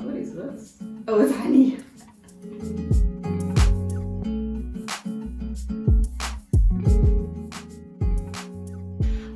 god, what is this? Oh, it's honey.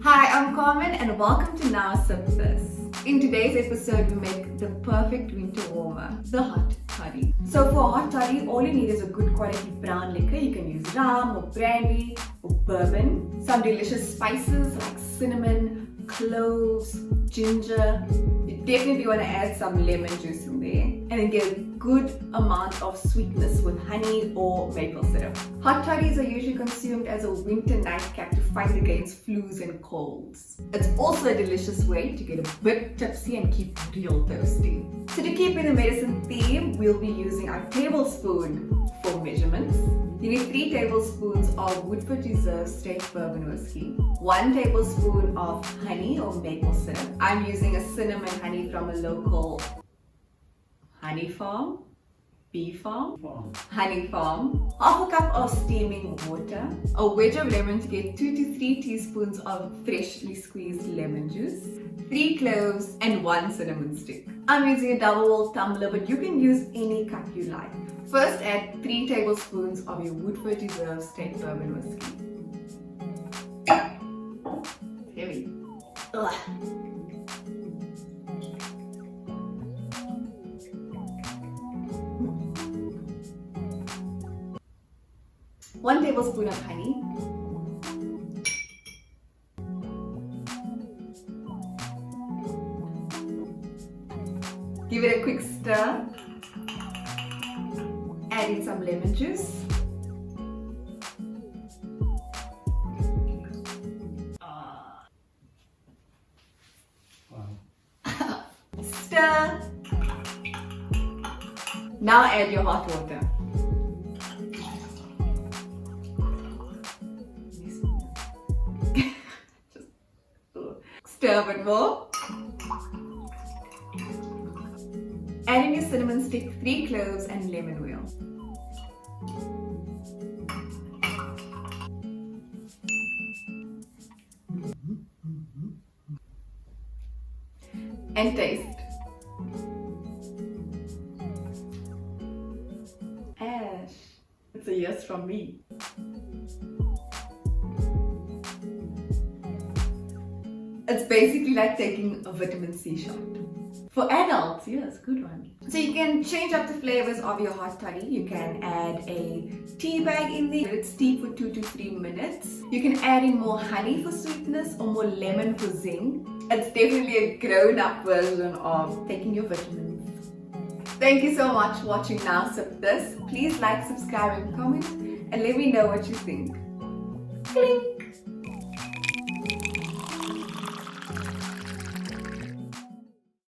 Hi, I'm Carmen and welcome to Now Sip This. In today's episode, we make the perfect winter warmer, the hot toddy. So for a hot toddy, all you need is a good quality brown liquor. You can use rum or brandy or bourbon. Some delicious spices like cinnamon, cloves, ginger. You definitely want to add some lemon juice in there. And then get a good amount of sweetness with honey or maple syrup. Hot toddies are usually consumed as a winter nightcap to fight against flus and colds. It's also a delicious way to get a bit tipsy and keep real toasty. So to keep with the medicine theme, we'll be using our tablespoon for measurements. You need 3 tablespoons of Woodford Reserve straight bourbon whiskey, 1 tablespoon of honey or maple syrup. I'm using a cinnamon honey from a local honey farm, bee farm, honey farm, half a cup of steaming water, a wedge of lemon to get 2 to 3 teaspoons of freshly squeezed lemon juice, 3 cloves and 1 cinnamon stick. I'm using a double wall tumbler, but you can use any cup you like. First add 3 tablespoons of your Woodford Reserve straight bourbon whiskey. Heavy. Ugh. 1 tablespoon of honey, give it a quick stir, add in some lemon juice, stir, now add your hot water. Stir a bit more. Add in your cinnamon stick, 3 cloves and lemon oil. And taste. Ash, it's a yes from me. It's basically like taking a vitamin C shot. For adults, yes, good one. So you can change up the flavors of your hot toddy. You can add a tea bag in there. Let it steep for 2 to 3 minutes. You can add in more honey for sweetness or more lemon for zing. It's definitely a grown-up version of taking your vitamins. Thank you so much for watching Now Sip This. Please like, subscribe and comment and let me know what you think. Cling!